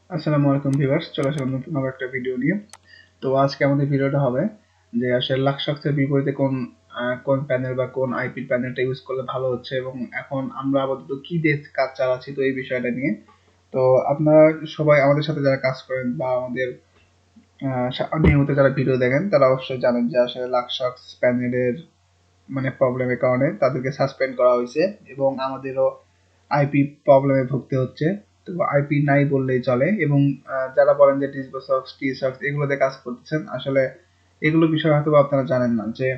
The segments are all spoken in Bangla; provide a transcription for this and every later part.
আসসালামু আলাইকুম ভিউয়ার্স, চলে আসলাম নতুন আবার একটা ভিডিও নিয়ে। তো আজকে আমাদের ভিডিওটা হবে যে আসলে লাক্সসক্সের বিপরীতে কোন কোন প্যানেল বা কোন আইপি প্যানেলটা ইউজ করলে ভালো হচ্ছে এবং এখন আমরা আপাতত কি দিয়ে কাজ চালাচ্ছি তো এই বিষয়টা নিয়ে। তো আপনারা সবাই আমাদের সাথে যারা কাজ করেন বা আমাদের নিয়মিত যারা ভিডিও দেখেন তারা অবশ্যই জানেন যে আসলে লাক্সসক্স প্যানেলের মানে প্রবলেমের কারণে তাদেরকে সাসপেন্ড করা হয়েছে এবং আমাদেরও আইপি প্রবলেমে ভুগতে হচ্ছে। তো আইপি নাই বললেই চলে এবং যারা বলেন যে ডিসবোসক্স টিসক্স এগুলোতে কাজ করতেছেন, আসলে এগুলো বিষয় হয়তো আপনারা জানেন না যে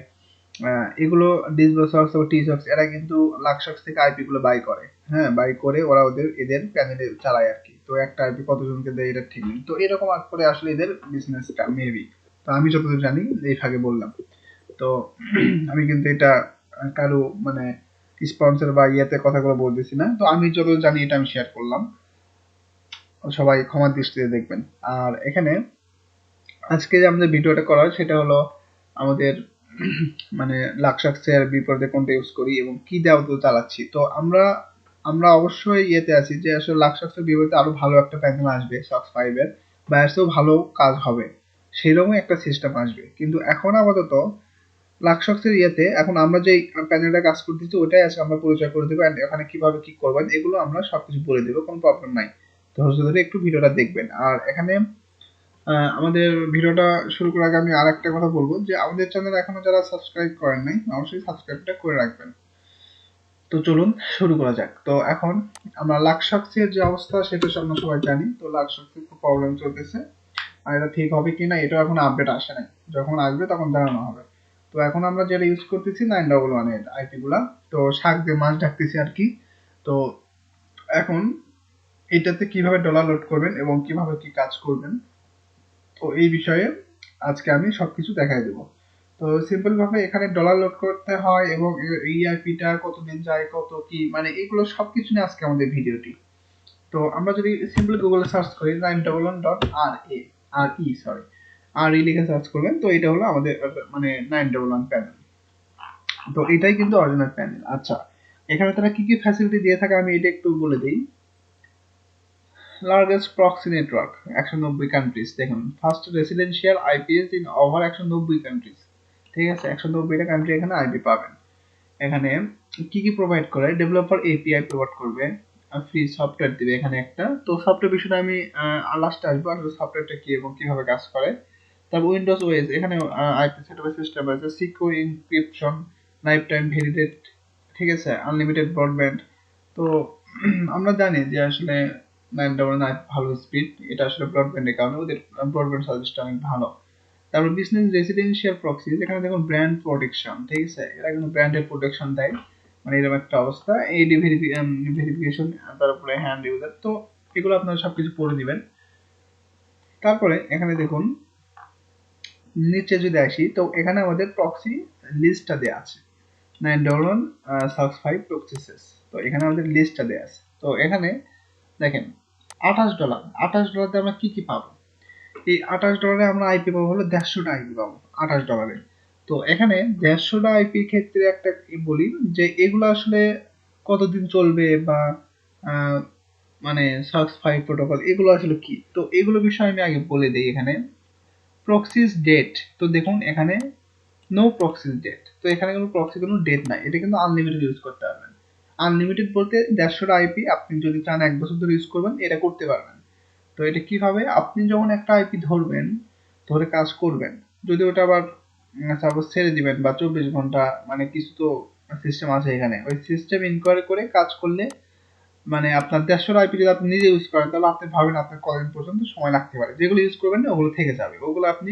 এগুলো ডিসবোসক্স ও টিসক্স এরা কিন্তু লাক্সক্স থেকে আইপি গুলো বাই করে। হ্যাঁ, বাই করে ওরা এদের প্যানেলে চালায় আর কি। তো একটা আইপি কতজনকে দেয় এটা ঠিক নেই। তো এরকম করে আসলে এদের বিজনেসটা মেবি। তো আমি যতদূর জানি এই ভাগে বললাম। তো আমি কিন্তু এটা কারো মানে স্পন্সর বা ইয়েতে কথাগুলো বলতেছি না। তো আমি যত জানি এটা আমি শেয়ার করলাম, সবাই ক্ষমার দৃষ্টিতে দেখবেন। আর এখানে আজকে যে আমাদের ভিডিওটা করা সেটা হলো আমাদের মানে লাক্সসক্সের বিপরীতে কোনটা ইউজ করি এবং কি দেওয়া তো চালাচ্ছি। তো আমরা আমরা অবশ্যই ইয়েতে আছি যে আসলে লাক্সসক্সের বিপরীতে আরো ভালো একটা প্যানেল আসবে সক্স 5 এর বা এর চেয়েও ভালো কাজ হবে, সেরকমই একটা সিস্টেম আসবে। কিন্তু এখন আপাতত লাক্সসক্সের ইয়েতে এখন আমরা যে প্যানেলটা কাজ করতেছি ওটাই আজকে আমরা পরিচয় করে দেবো and ওখানে কিভাবে কি করবেন এগুলো আমরা সবকিছু বলে দেবো, কোনো প্রবলেম নাই। ধৈর্য ধরে একটু ভিডিওটা দেখবেন। আর এখানে আমাদের ভিডিওটা শুরু করার আগে আমি আর একটা কথা বলবো যে আমাদের চ্যানেল এখনো যারা সাবস্ক্রাইব করেন নাই অবশ্যই সাবস্ক্রাইবটা করে রাখবেন। তো চলুন শুরু করা যাক। তো এখন আমরা লাক্সসক্সের যে অবস্থা সেটা আমরা সবাই জানি। তো লাক্সসক্সের খুব প্রবলেম চলতেছে আর এটা ঠিক হবে কিনা এটা এখন আপডেট আসে নাই, যখন আসবে তখন জানানো হবে। তো এখন আমরা যেটা ইউজ করতেছি 911 এর আইপি গুলা। তো শাক দিয়ে মাছ ঢাকতেছি আর কি। তো এখন এটাতে কিভাবে ডলার লোড করবেন এবং কিভাবে কি কাজ করবেন তো এই বিষয়ে আজকে আমি সবকিছু দেখাই দেবো। তো সিম্পল ভাবে এখানে ডলার লোড করতে হয় এবং এই আইপিটা কতদিন যায় কত কি মানে এগুলো সবকিছু নিয়ে আজকে আমাদের ভিডিওটি। তো আমরা যদি সিম্পলি গুগলে সার্চ করি 911.ra আর ই সরি আর ই লিখে সার্চ করবেন তো এটা হলো আমাদের মানে 911 প্যানেল। তো এটাই কিন্তু অরিজিনাল প্যানেল। আচ্ছা, এখানে তারা কি কি ফ্যাসিলিটি দিয়ে থাকে আমি এটা একটু বলে দিই। Largest proxy network 190 countries. দেখুন, first residential IPs in over 190 countries. ঠিক আছে, 190টা কান্ট্রি এখানে আইপি পাবেন। এখানে কি কি প্রোভাইড করে, ডেভেলপার এপিআই প্রোভাইড করবে, ফ্রি সফটওয়্যার দিবে এখানে একটা। তো সফটওয়্যার বিষয়টা আমি লাস্টে আসবো আসলে সফটওয়্যারটা কি এবং কিভাবে কাজ করে। তারপর উইন্ডোজ ওএস এখানে আইপি সেটআপ সিস্টেম আছে, secure encryption, life time validate, ঠিক আছে, আনলিমিটেড ব্রডব্যান্ড। তো আমরা জানি যে আসলে 999 ভালো স্পিড, এটা আসলে ব্রডব্যান্ডের কারণে ওদের ব্রডব্যান্ড সার্ভিসটা অনেক ভালো। তারপর বিজনেস রেসিডেন্সিয়াল প্রক্সি, যেখানে দেখুন ব্র্যান্ড প্রোটেকশন, ঠিক আছে, এরা কিন্তু ব্র্যান্ডের প্রোটেকশন দেয়, মানে এরকম একটা অবস্থা। এডি ভেরিফিকেশন, তারপরে হ্যান্ড ইউজার। তো এগুলো আপনারা সবকিছু পড়ে দিবেন। তারপরে এখানে দেখুন নিচে যদি আসি তো এখানে আমাদের প্রক্সি লিস্টটা দেওয়া আছে, 911 সক্স 5 প্রক্সিসেস। তো এখানে আমাদের লিস্টটা দেওয়া আছে। তো এখানে দেখেন $28, $28 আমরা কি কি পাবো। এই $28 আমরা আইপি পাবো হলো 150টা আইপি পাবো $28। তো এখানে 150টা আইপির ক্ষেত্রে একটা বলি যে এগুলো আসলে কতদিন চলবে বা আহ, মানে সক্স 5 প্রোটোকল এগুলো আসলে কি, তো এগুলো বিষয়ে আমি আগে বলে দিই। এখানে প্রক্সিস ডেট, তো দেখুন এখানে নো প্রক্সিস ডেট। তো এখানে কোনো প্রক্সি কোনো ডেট নাই, এটা কিন্তু আনলিমিটেড ইউজ করতে পারবেন। আনলিমিটেড বলতে 150টা আইপি আপনি যদি চান 1 বছর ধরে ইউজ করবেন এটা করতে পারবেন। তো এটা কিভাবে, আপনি যখন একটা আইপি ধরবেন, ধরে কাজ করবেন, যদি ওটা আবার সাপোজ ছেড়ে দিবেন বা 24 ঘন্টা মানে কিছু তো সিস্টেম আছে এখানে, ওই সিস্টেম ইনকোয়ারি করে কাজ করলে মানে আপনার 150 আইপি যদি আপনি নিজে ইউজ করেন তাহলে আপনি ভাবেন আপনার কতদিন পর্যন্ত সময় লাগতে পারে। যেগুলো ইউজ করবেন না ওগুলো থেকে যাবে, ওগুলো আপনি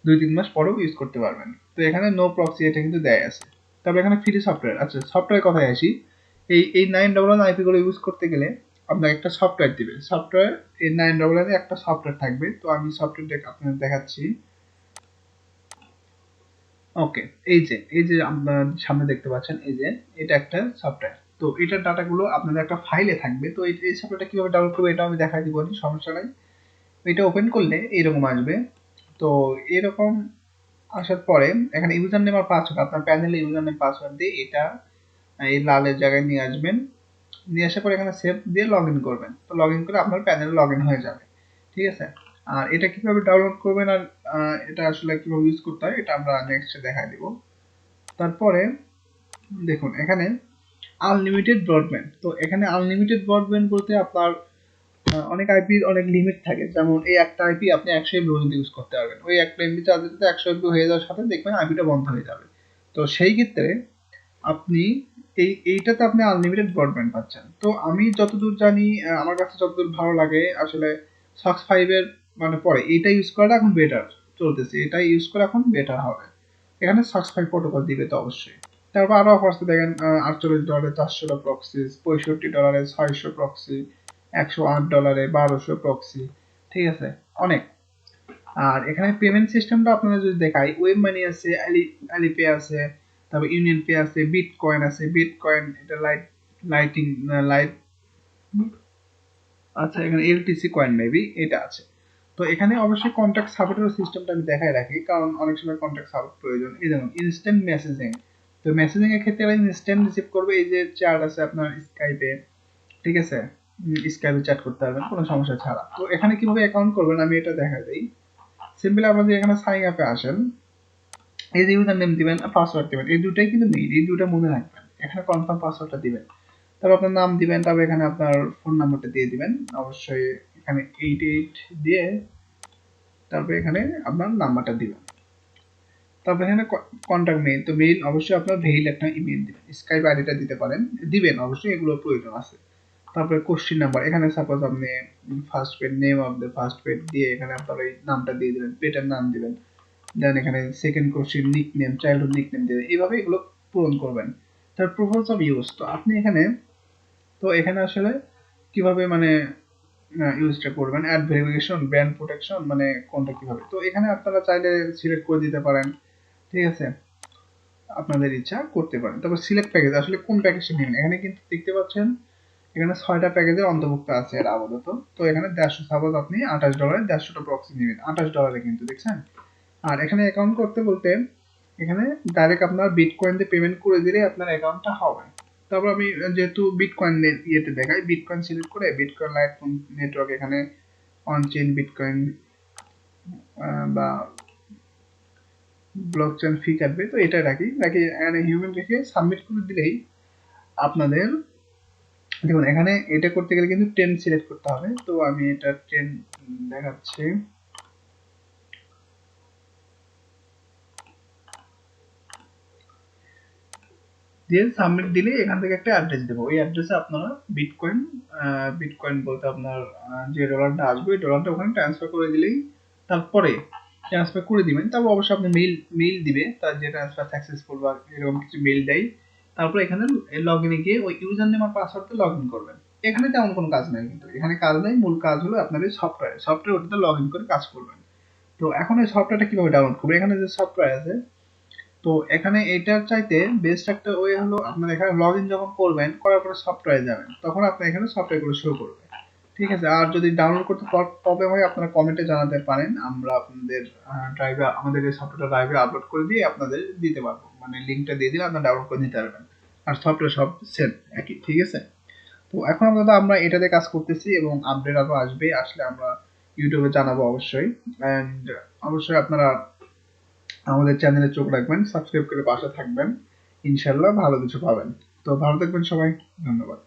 2-3 মাস পরেও ইউজ করতে পারবেন। তো এখানে নো প্রক্সি এটা কিন্তু দেয় আছে। তারপর এখানে ফ্রি সফটওয়্যার। আচ্ছা, সফটওয়্যার কথায় আসি। এই 911 আইপি গুলো ইউজ করতে গেলে আপনাকে একটা সফটওয়্যার দিবে। সফটওয়্যার এই 911 এ একটা সফটওয়্যার থাকবে। তো আমি সফটওয়্যারটা আপনাদের দেখাচ্ছি। ওকে, এই যে আপনার সামনে দেখতে পাচ্ছেন, এই যে এটা একটা সফটওয়্যার। তো এটার ডাটাগুলো আপনাদের একটা ফাইলে থাকবে। তো এই সফটওয়্যারটা কিভাবে ডাউনলোড করবে এটা আমি দেখাই দিব, সমস্যা নাই। এটা ওপেন করলে এরকম আসবে। তো এরকম আসার পরে এখানে ইউজার নেম আর পাসওয়ার্ড, আপনার প্যানেলে ইউজার নেম পাসওয়ার্ড দিয়ে এটা এই লালের জায়গায় নিয়ে আসবেন। নিয়ে আসার পরে এখানে সেভ দিয়ে লগ ইন করবেন। তো লগ ইন করে আপনার প্যানেলে লগ ইন হয়ে যাবে। ঠিক আছে। আর এটা কিভাবে ডাউনলোড করবেন আর এটা আসলে কিভাবে ইউজ করতে হয় এটা আমরা নেক্সটে দেখাই দিব। তারপরে দেখুন এখানে আনলিমিটেড ব্রডব্যান্ড। তো এখানে আনলিমিটেড ব্রডব্যান্ড বলতে আপনার অনেক আইপির অনেক লিমিট থাকে, যেমন এই একটা আইপি আপনি 100 এমবি পর্যন্ত ইউজ করতে পারবেন। ওই একটা এমবি চার্জ দিতে 100 এমবি হয়ে যাওয়ার সাথে দেখবেন আইপিটা বন্ধ হয়ে যাবে। তো সেই ক্ষেত্রে আপনি এইটাতে আপনি আনলিমিটেড ব্রডব্যান্ড পাচ্ছেন। তো আমি যতদূর জানি, আমার কাছে যতদূর ভালো লাগে আসলে সক্স 5 এর মানে পরে এইটা ইউজ করাটা এখন বেটার চলতেছে, এটা ইউজ করা এখন বেটার হবে। এখানে সক্স 5 প্রোটোকল দিবে তো অবশ্যই। তারপর আরো অফার আছে দেখেন, $48 400টা প্রক্সি, $65 600 প্রক্সি, $108 1200 প্রক্সি। ঠিক আছে, অনেক। আর এখানে পেমেন্ট সিস্টেমটা আপনাদের যদি দেখাই, ওয়েব মানি আছে, আলিপে আছে, তারপর ইউনিয়ন পে আছে, বিটকয়েন আছে। বিটকয়েন এটা লাইটিং লাইট, আচ্ছা এখানে এলটিসি কয়েন মেবি এটা আছে। তো এখানে অবশ্যই কন্ট্যাক্ট সাপোর্টের সিস্টেমটা আমি দেখাই রাখি, কারণ অনেক সময় কন্ট্যাক্ট সাপোর্ট প্রয়োজন। এই যেমন ইনস্ট্যান্ট মেসেজিং, তো মেসেজিং এর ক্ষেত্রে ইনস্ট্যান্ট রিসিভ করবে। এই যে চ্যাট আছে আপনার স্কাইপে, ঠিক আছে, স্কাইপে চ্যাট করতে পারবেন কোনো সমস্যা ছাড়া। তো এখানে কিভাবে অ্যাকাউন্ট করবেন আমি এটা দেখা দেই। সিম্পলি আপনাদের এখানে সাইন আপে আসেন, এই যে ইউজার নেম দিবেন, পাসওয়ার্ড দিবেন, এই দুটাই কিন্তু মেইন, এই দুটো মনে রাখবেন। এখানে কনফার্ম পাসওয়ার্ডটা দিবেন, তারপর আপনার নাম দিবেন, তারপর এখানে আপনার ফোন নাম্বারটা দিয়ে দিবেন অবশ্যই, এখানে 88 দিয়ে তারপর এখানে আপনার নাম্বারটা দিবেন। তারপর এখানে কন্ট্যাক্ট মেইল, তো মেইল অবশ্যই আপনার মেইল একটা ইমেল দিবেন, স্কাইপ আইডিটা দিতে পারেন, দিবেন অবশ্যই, এগুলো প্রয়োজন আছে। তারপরে কোশ্চিন নাম্বার, এখানে সাপোজ আপনি first paid name of the first paid দিয়ে এখানে আপনার এই নামটা দিয়ে দিবেন, পেটের নাম দিবেন, দেন এখানে second question nickname, childhood nickname দিবেন, এইভাবে এগুলো পূরণ করবেন। তার প্রুফ অফ ইউজ, তো আপনি এখানে, তো এখানে আসলে কিভাবে মানে ইউজটা করবেন, অ্যাড ভেরিফিকেশন, ব্র্যান্ড প্রোটেকশন, মানে কোনটা কিভাবে, তো এখানে আপনারা চাইলে সিলেক্ট করে দিতে পারেন। ঠিক আছে, আপনাদের ইচ্ছা করতে পারেন। তারপর সিলেক্ট প্যাকেজ, আসলে কোন প্যাকেজটা নেবেন, এখানে কিন্তু দেখতে পাচ্ছেন এখানে 6টা প্যাকেজের অন্তর্ভুক্ত আছে এর আপাতত। তো এখানে 150, সাপোজ আপনি $28 150টা প্রক্সি নেবেন, $28 কিন্তু দেখছেন। আর এখানে অ্যাকাউন্ট করতে বলতে এখানে ডাইরেক্ট আপনার বিটকয়েন দিয়ে পেমেন্ট করে দিলে আপনার অ্যাকাউন্টটা হবে। তারপর আমি যেহেতু বিটকয়েন ইয়েতে দেখাই, বিটকয়েন সিলেক্ট করে বিটকয়েন লাইট নেটওয়ার্ক, এখানে অন চেইন বিটকয়েন বা ব্লকচেন ফি কাটবে, তো এটা রাখি এখানে হিউম্যান রেখে সাবমিট করে দিলেই আপনাদের, দেখুন এখানে এটা করতে গেলে কিন্তু 10 সিলেক্ট করতে হবে। তো আমি এটা 10 দেখাচ্ছি, দিয়ে সাবমিট দিলে এখান থেকে একটা অ্যাড্রেস দেবো, ওই অ্যাড্রেসে আপনারা বিটকয়েন, বিটকয়েন বলতে আপনার যে ডলারটা আসবে ওই ডলারটা ওখানে ট্রান্সফার করে দিলেই, তারপরে ট্রান্সফার করে দিবেন। তারপর অবশ্যই আপনি মেইল দিবে, তার যে ট্রান্সফার সাকসেসফুল বা এরকম কিছু মেইল দেয়। তারপর এখানে লগ ইনে গিয়ে ওই ইউজার নেম আর পাসওয়ার্ড দিয়ে লগ ইন করবেন। এখানে তেমন কোনো কাজ নাই, কিন্তু এখানে কাজ নাই, মূল কাজ হলো আপনার এই সফটওয়্যার ওটাতে লগ ইন করে কাজ করবেন। তো এখন এই সফটওয়্যারটা কিভাবে ডাউনলোড করবেন, এখানে যে সফটওয়্যার আছে, তো এখানে এটার চাইতে বেস্ট একটা ওয়ে হলো আপনার এখানে লগ ইন যখন করবেন, করার পরে সফটওয়্যারে যাবেন, তখন আপনার এখানে সফটওয়্যারগুলো শো করবে। ঠিক আছে, আর যদি ডাউনলোড করতে প্রবলেম হয় আপনারা কমেন্টে জানাতে পারেন, আমরা আপনাদের ড্রাইভে, আমাদের এই সফটওয়্যার ড্রাইভে আপলোড করে দিয়ে আপনাদের দিতে পারবো, মানে লিঙ্কটা দিয়ে দিলে আপনারা ডাউনলোড করে নিতে পারবেন। আর সফটওয়্যার সব সেম একই, ঠিক আছে। তো এখন আমরা এটাতে কাজ করতেছি এবং আপডেট আরো আসবে, আসলে আমরা ইউটিউবে জানাবো অবশ্যই। অ্যান্ড অবশ্যই আপনারা আমাদের চ্যানেলে চোখ রাখবেন, সাবস্ক্রাইব করে পাশে থাকবেন, ইনশাল্লাহ ভালো কিছু পাবেন। তো ভালো থাকবেন সবাই, ধন্যবাদ।